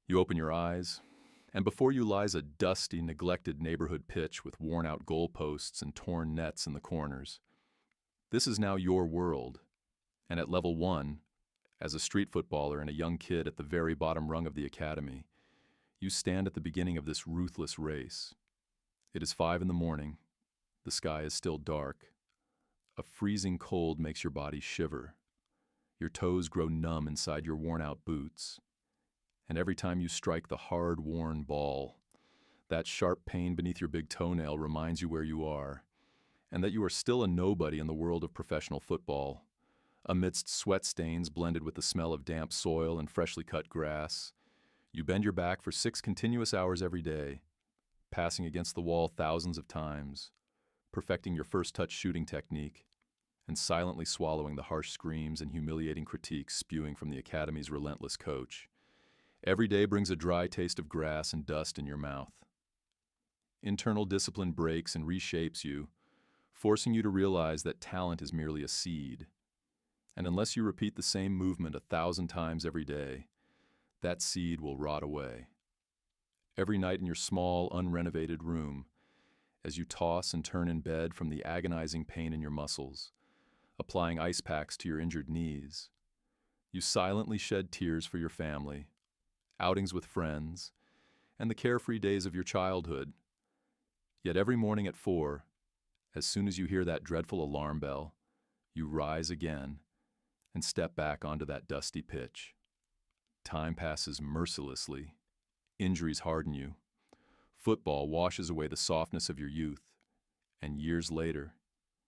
You open your eyes, and before you lies a dusty, neglected neighborhood pitch with worn-out goalposts and torn nets in the corners. This is now your world, and at level 1, as a street footballer and a young kid at the very bottom rung of the academy, you stand at the beginning of this ruthless race. It is 5 in the morning. The sky is still dark. A freezing cold makes your body shiver. Your toes grow numb inside your worn-out boots. And every time you strike the hard-worn ball, that sharp pain beneath your big toenail reminds you where you are, and that you are still a nobody in the world of professional football. Amidst sweat stains blended with the smell of damp soil and freshly cut grass, you bend your back for 6 continuous hours every day, passing against the wall thousands of times, perfecting your first-touch shooting technique, and silently swallowing the harsh screams and humiliating critiques spewing from the academy's relentless coach. Every day brings a dry taste of grass and dust in your mouth. Internal discipline breaks and reshapes you, forcing you to realize that talent is merely a seed. And unless you repeat the same movement 1,000 times every day, that seed will rot away. Every night in your small, unrenovated room, as you toss and turn in bed from the agonizing pain in your muscles, applying ice packs to your injured knees, you silently shed tears for your family, outings with friends, and the carefree days of your childhood. Yet every morning at 4, as soon as you hear that dreadful alarm bell, you rise again and step back onto that dusty pitch. Time passes mercilessly. Injuries harden you. Football washes away the softness of your youth. And years later,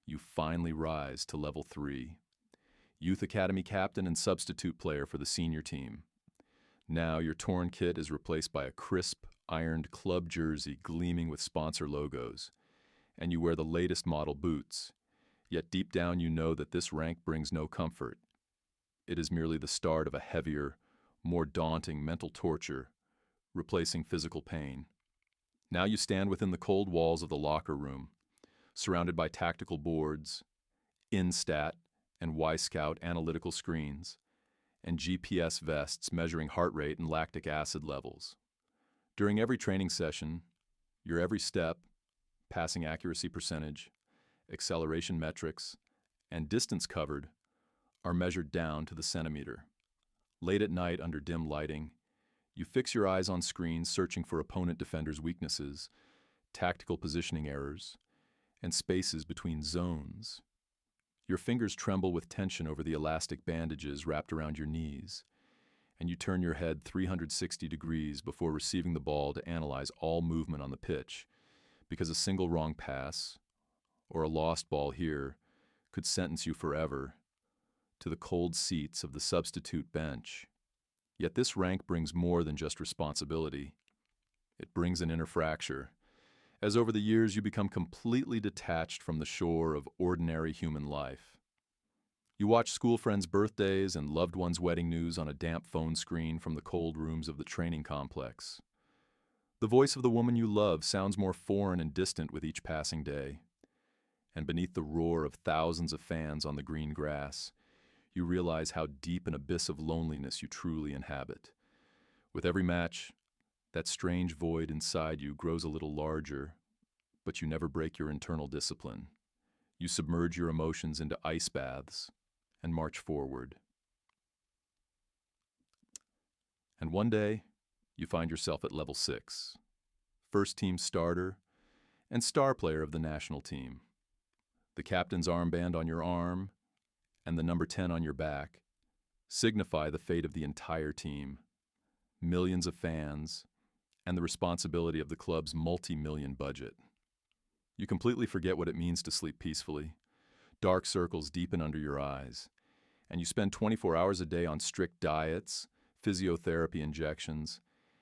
you finally rise to level 3. Youth Academy captain and substitute player for the senior team. Now your torn kit is replaced by a crisp, ironed club jersey gleaming with sponsor logos, and you wear the latest model boots. Yet deep down you know that this rank brings no comfort. It is merely the start of a heavier, more daunting mental torture, replacing physical pain. Now you stand within the cold walls of the locker room, surrounded by tactical boards, InStat and Y-Scout analytical screens, and GPS vests measuring heart rate and lactic acid levels. During every training session, your every step, passing accuracy percentage, acceleration metrics, and distance covered are measured down to the centimeter. Late at night under dim lighting, you fix your eyes on screens searching for opponent defenders' weaknesses, tactical positioning errors, and spaces between zones. Your fingers tremble with tension over the elastic bandages wrapped around your knees, and you turn your head 360 degrees before receiving the ball to analyze all movement on the pitch, because a single wrong pass, or a lost ball here, could sentence you forever to the cold seats of the substitute bench. Yet this rank brings more than just responsibility. It brings an inner fracture, as over the years you become completely detached from the shore of ordinary human life. You watch school friends' birthdays and loved ones' wedding news on a damp phone screen from the cold rooms of the training complex. The voice of the woman you love sounds more foreign and distant with each passing day. And beneath the roar of thousands of fans on the green grass, you realize how deep an abyss of loneliness you truly inhabit. With every match, that strange void inside you grows a little larger, but you never break your internal discipline. You submerge your emotions into ice baths and march forward. And one day, you find yourself at level 6, first team starter and star player of the national team. The captain's armband on your arm and the number 10 on your back signify the fate of the entire team, millions of fans, and the responsibility of the club's multi-million budget. You completely forget what it means to sleep peacefully. Dark circles deepen under your eyes, and you spend 24 hours a day on strict diets, physiotherapy injections,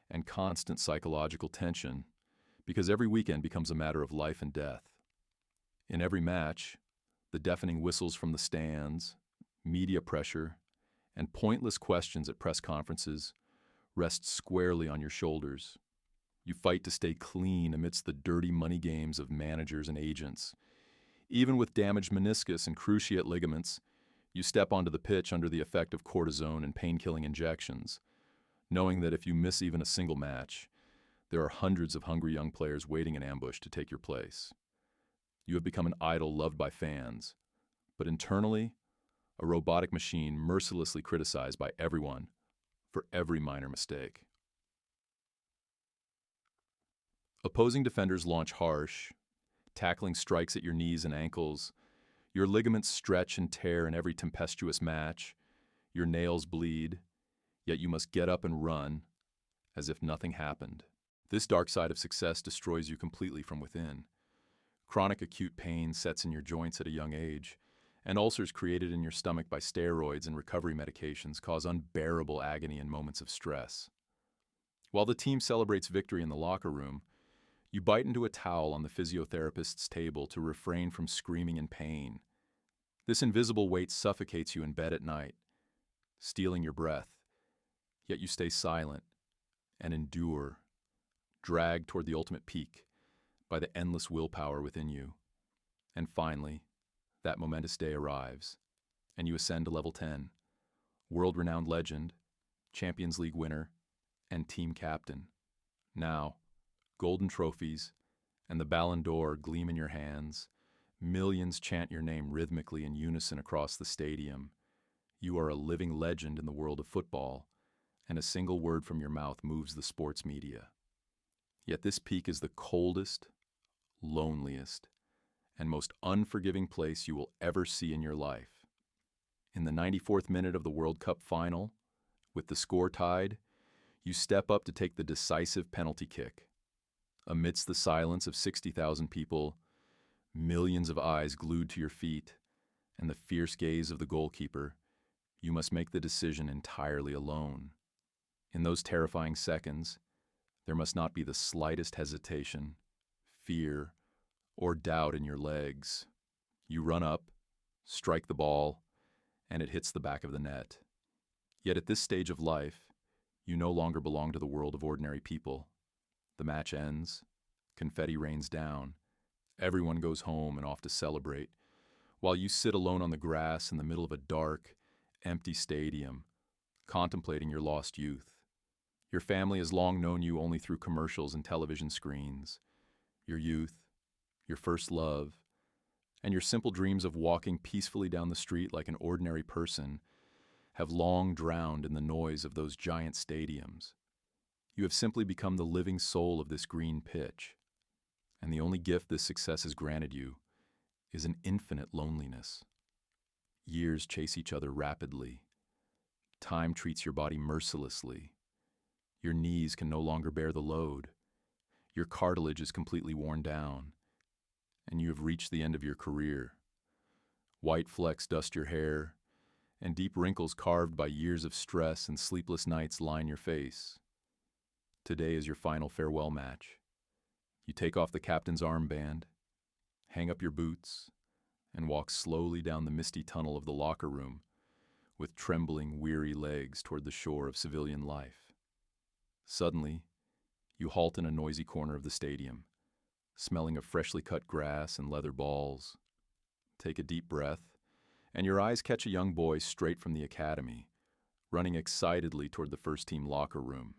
and constant psychological tension, because every weekend becomes a matter of life and death. In every match, the deafening whistles from the stands, media pressure, and pointless questions at press conferences rest squarely on your shoulders. You fight to stay clean amidst the dirty money games of managers and agents. Even with damaged meniscus and cruciate ligaments, you step onto the pitch under the effect of cortisone and pain-killing injections, knowing that if you miss even a single match, there are hundreds of hungry young players waiting in ambush to take your place. You have become an idol loved by fans, but internally, a robotic machine mercilessly criticized by everyone for every minor mistake. Opposing defenders launch harsh, tackling strikes at your knees and ankles. Your ligaments stretch and tear in every tempestuous match. Your nails bleed, yet you must get up and run as if nothing happened. This dark side of success destroys you completely from within. Chronic acute pain sets in your joints at a young age, and ulcers created in your stomach by steroids and recovery medications cause unbearable agony in moments of stress. While the team celebrates victory in the locker room, you bite into a towel on the physiotherapist's table to refrain from screaming in pain. This invisible weight suffocates you in bed at night, stealing your breath, yet you stay silent and endure, dragged toward the ultimate peak by the endless willpower within you. And finally, that momentous day arrives, and you ascend to level 10, world-renowned legend, Champions League winner, and team captain. Now, golden trophies and the Ballon d'Or gleam in your hands. Millions chant your name rhythmically in unison across the stadium. You are a living legend in the world of football, and a single word from your mouth moves the sports media. Yet this peak is the coldest, loneliest, and most unforgiving place you will ever see in your life. In the 94th minute of the World Cup final, with the score tied, you step up to take the decisive penalty kick. Amidst the silence of 60,000 people, millions of eyes glued to your feet, and the fierce gaze of the goalkeeper, you must make the decision entirely alone. In those terrifying seconds, there must not be the slightest hesitation, fear, or doubt in your legs. You run up, strike the ball, and it hits the back of the net. Yet at this stage of life, you no longer belong to the world of ordinary people. The match ends, confetti rains down, everyone goes home and off to celebrate, while you sit alone on the grass in the middle of a dark, empty stadium, contemplating your lost youth. Your family has long known you only through commercials and television screens. Your youth, your first love, and your simple dreams of walking peacefully down the street like an ordinary person have long drowned in the noise of those giant stadiums. You have simply become the living soul of this green pitch, and the only gift this success has granted you is an infinite loneliness. Years chase each other rapidly. Time treats your body mercilessly. Your knees can no longer bear the load. Your cartilage is completely worn down, and you have reached the end of your career. White flecks dust your hair, and deep wrinkles carved by years of stress and sleepless nights line your face. Today is your final farewell match. You take off the captain's armband, hang up your boots, and walk slowly down the misty tunnel of the locker room with trembling, weary legs toward the shore of civilian life. Suddenly, you halt in a noisy corner of the stadium, smelling of freshly cut grass and leather balls. Take a deep breath, and your eyes catch a young boy straight from the academy, running excitedly toward the first-team locker room.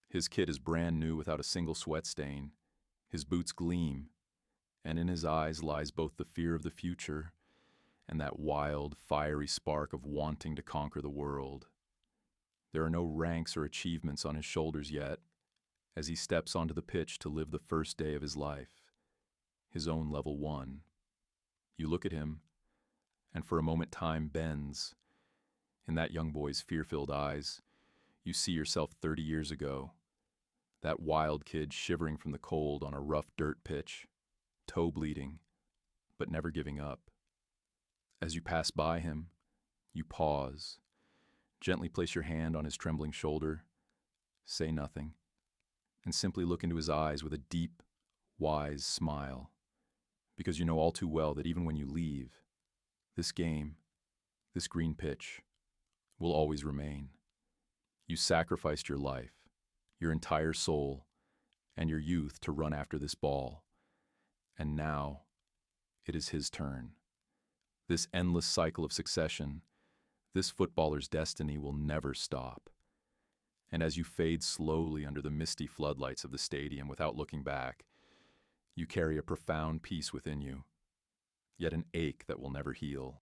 His kit is brand new without a single sweat stain. His boots gleam, and in his eyes lies both the fear of the future and that wild, fiery spark of wanting to conquer the world. There are no ranks or achievements on his shoulders yet, as he steps onto the pitch to live the first day of his life, his own level 1. You look at him, and for a moment time bends. In that young boy's fear-filled eyes, you see yourself 30 years ago, that wild kid shivering from the cold on a rough dirt pitch, toe bleeding, but never giving up. As you pass by him, you pause, gently place your hand on his trembling shoulder, say nothing, and simply look into his eyes with a deep, wise smile, because you know all too well that even when you leave, this game, this green pitch, will always remain. You sacrificed your life, your entire soul, and your youth to run after this ball, and now it is his turn. This endless cycle of succession, this footballer's destiny will never stop. And as you fade slowly under the misty floodlights of the stadium without looking back, you carry a profound peace within you, yet an ache that will never heal.